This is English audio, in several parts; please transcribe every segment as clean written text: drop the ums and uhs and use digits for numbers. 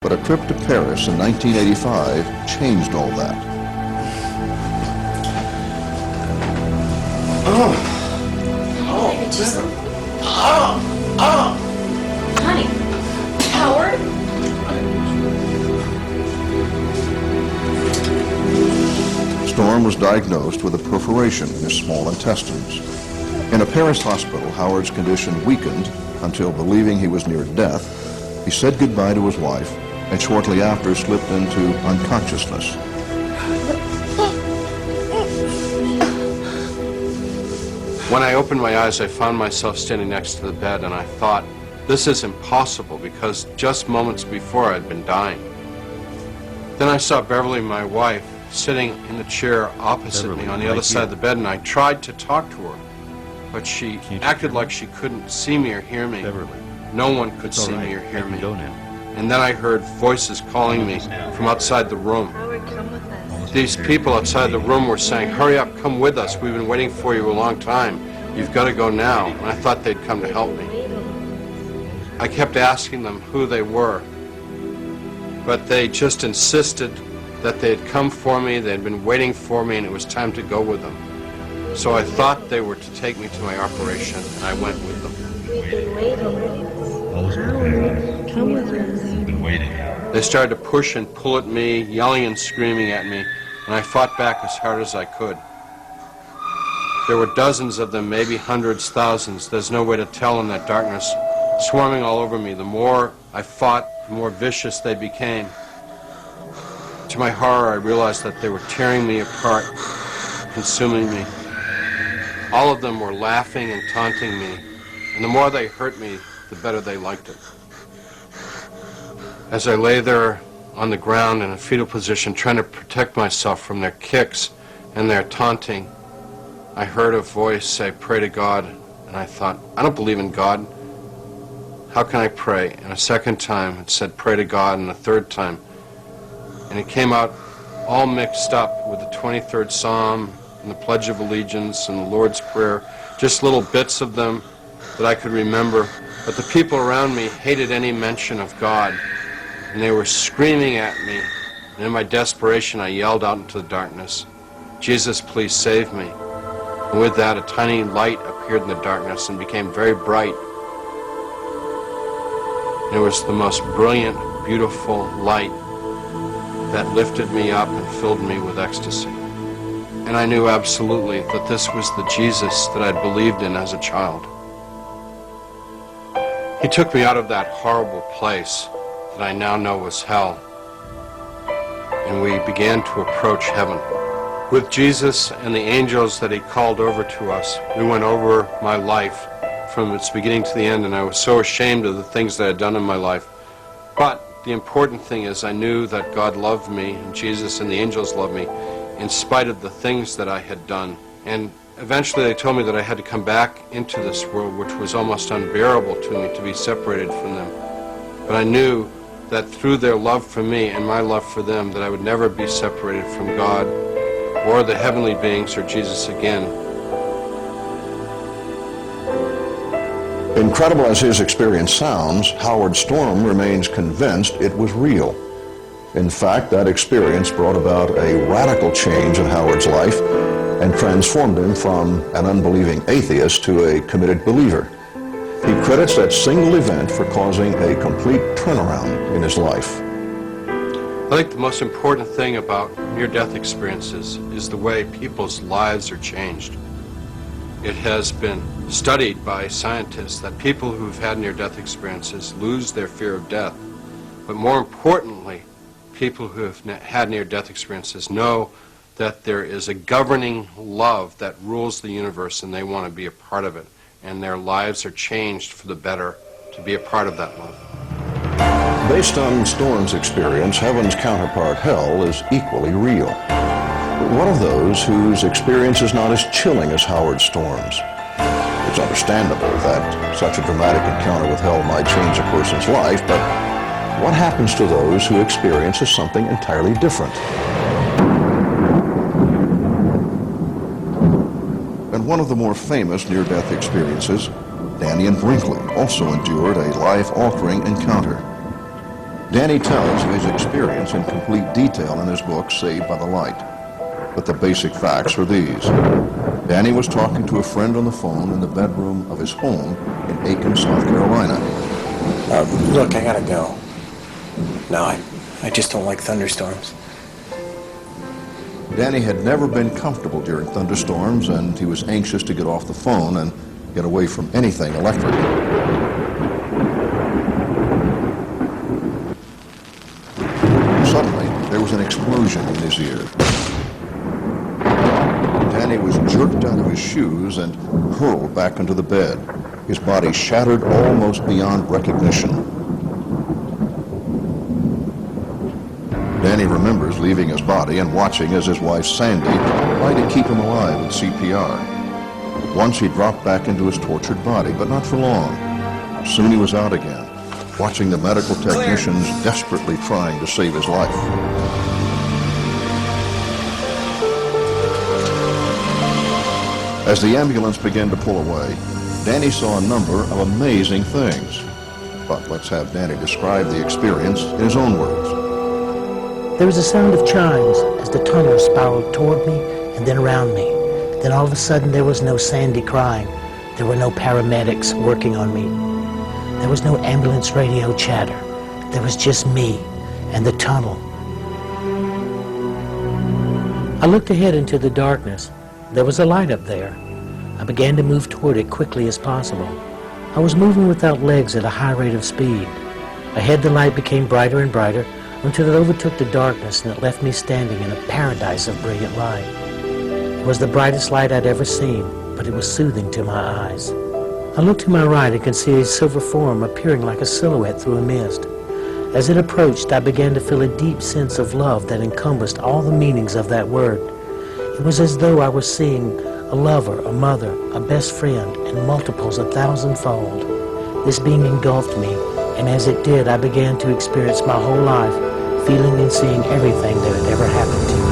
But a trip to Paris in 1985 changed all that. Honey, Howard? Storm was diagnosed with a perforation in his small intestines. In a Paris hospital, Howard's condition weakened until, believing he was near death, he said goodbye to his wife and shortly after slipped into unconsciousness. When I opened my eyes, I found myself standing next to the bed, and I thought, this is impossible, because just moments before I'd been dying. Then I saw Beverly, my wife, sitting in the chair opposite me on the other side of the bed, and I tried to talk to her, but she acted like she couldn't see me or hear me. No one could see me or hear me. And then I heard voices calling me from outside the room. These people outside the room were saying, hurry up, come with us. We've been waiting for you a long time. You've got to go now. And I thought they'd come to help me. I kept asking them who they were, but they just insisted that they had come for me, they had been waiting for me, and it was time to go with them. So I thought they were to take me to my operation, and I went with them. Come with us. They started to push and pull at me, yelling and screaming at me, and I fought back as hard as I could. There were dozens of them, maybe hundreds, thousands. There's no way to tell in that darkness, swarming all over me. The more I fought, the more vicious they became. To my horror, I realized that they were tearing me apart, consuming me. All of them were laughing and taunting me, and the more they hurt me, the better they liked it. As I lay there on the ground in a fetal position, trying to protect myself from their kicks and their taunting, I heard a voice say, pray to God, and I thought, I don't believe in God. How can I pray? And a second time it said, pray to God, and a third time. And it came out all mixed up with the 23rd Psalm and the Pledge of Allegiance and the Lord's Prayer, just little bits of them that I could remember. But the people around me hated any mention of God, and they were screaming at me. And in my desperation, I yelled out into the darkness, Jesus, please save me. And with that, a tiny light appeared in the darkness and became very bright. And it was the most brilliant, beautiful light that lifted me up and filled me with ecstasy. And I knew absolutely that this was the Jesus that I'd believed in as a child. He took me out of that horrible place that I now know was hell, and we began to approach heaven. With Jesus and the angels that he called over to us, we went over my life from its beginning to the end, and I was so ashamed of the things that I had done in my life. But the important thing is I knew that God loved me, and Jesus and the angels loved me, in spite of the things that I had done. And eventually they told me that I had to come back into this world, which was almost unbearable to me to be separated from them. But I knew that through their love for me and my love for them, that I would never be separated from God or the heavenly beings or Jesus again. Incredible as his experience sounds, Howard Storm remains convinced it was real. In fact, that experience brought about a radical change in Howard's life and transformed him from an unbelieving atheist to a committed believer. He credits that single event for causing a complete turnaround in his life. I think the most important thing about near-death experiences is the way people's lives are changed. It has been studied by scientists that people who've had near-death experiences lose their fear of death. But more importantly, people who have had near-death experiences know that there is a governing love that rules the universe, and they want to be a part of it. And their lives are changed for the better to be a part of that love. Based on Storm's experience, heaven's counterpart, hell, is equally real. One of those whose experience is not as chilling as Howard Storm's. It's understandable that such a dramatic encounter with hell might change a person's life, but what happens to those who experience something entirely different? And one of the more famous near-death experiences, Danny and Brinkley also endured a life-altering encounter. Danny tells of his experience in complete detail in his book, Saved by the Light. But the basic facts are these. Danny was talking to a friend on the phone in the bedroom of his home in Aiken, South Carolina. Look, I gotta go. No, I just don't like thunderstorms. Danny had never been comfortable during thunderstorms, and he was anxious to get off the phone and get away from anything electric. Suddenly, there was an explosion in his ear. Danny was jerked out of his shoes and hurled back into the bed, his body shattered almost beyond recognition. Danny remembers leaving his body and watching as his wife Sandy tried to keep him alive with CPR. Once he dropped back into his tortured body, but not for long. Soon he was out again, watching the medical technicians desperately trying to save his life. As the ambulance began to pull away, Danny saw a number of amazing things. But let's have Danny describe the experience in his own words. There was a sound of chimes as the tunnel spiraled toward me and then around me. Then all of a sudden there was no Sandy crying. There were no paramedics working on me. There was no ambulance radio chatter. There was just me and the tunnel. I looked ahead into the darkness. There was a light up there. I began to move toward it quickly as possible. I was moving without legs at a high rate of speed. Ahead the light became brighter and brighter until it overtook the darkness and it left me standing in a paradise of brilliant light. It was the brightest light I'd ever seen, but it was soothing to my eyes. I looked to my right and could see a silver form appearing like a silhouette through a mist. As it approached, I began to feel a deep sense of love that encompassed all the meanings of that word. It was as though I was seeing a lover, a mother, a best friend, and multiples 1,000-fold. This being engulfed me, and as it did, I began to experience my whole life, feeling and seeing everything that had ever happened to me.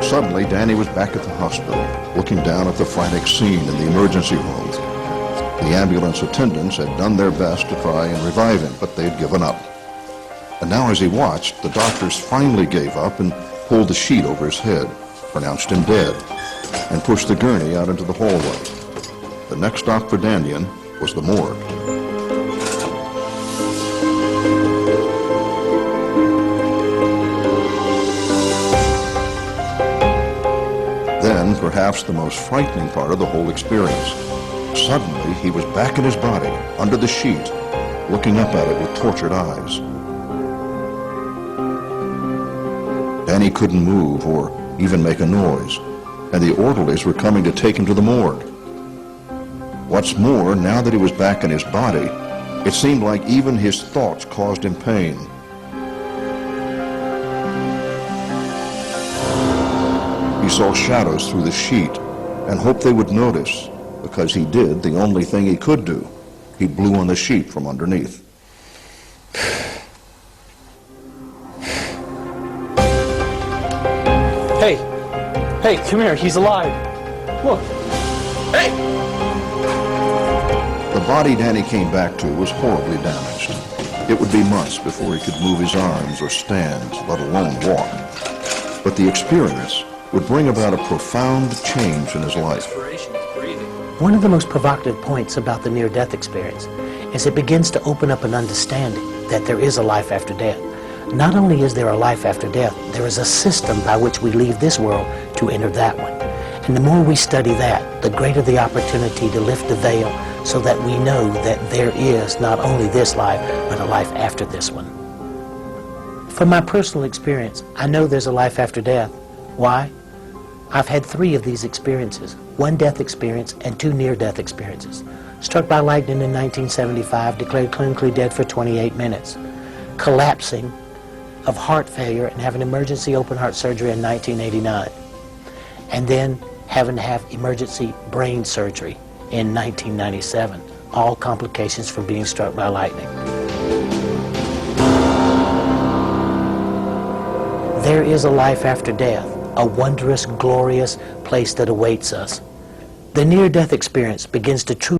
Suddenly, Danny was back at the hospital, looking down at the frantic scene in the emergency room. The ambulance attendants had done their best to try and revive him, but they'd given up. And now as he watched, the doctors finally gave up and pulled the sheet over his head, pronounced him dead, and pushed the gurney out into the hallway. The next stop for Danyan was the morgue. Then, perhaps the most frightening part of the whole experience. Suddenly, he was back in his body, under the sheet, looking up at it with tortured eyes. Danny couldn't move or even make a noise, and the orderlies were coming to take him to the morgue. What's more, now that he was back in his body, it seemed like even his thoughts caused him pain. He saw shadows through the sheet and hoped they would notice, because he did the only thing he could do. He blew on the sheet from underneath. Hey, come here, he's alive. Look. Hey! The body Danny came back to was horribly damaged. It would be months before he could move his arms or stand, let alone walk. But the experience would bring about a profound change in his life. One of the most provocative points about the near-death experience is it begins to open up an understanding that there is a life after death. Not only is there a life after death, there is a system by which we leave this world to enter that one. And the more we study that, the greater the opportunity to lift the veil so that we know that there is not only this life, but a life after this one. From my personal experience, I know there's a life after death. Why? I've had 3 of these experiences, 1 death experience and 2 near-death experiences. Struck by lightning in 1975, declared clinically dead for 28 minutes. Collapsing of heart failure and having emergency open heart surgery in 1989. And then having to have emergency brain surgery in 1997. All complications from being struck by lightning. There is a life after death, a wondrous, glorious place that awaits us. The near-death experience begins to truly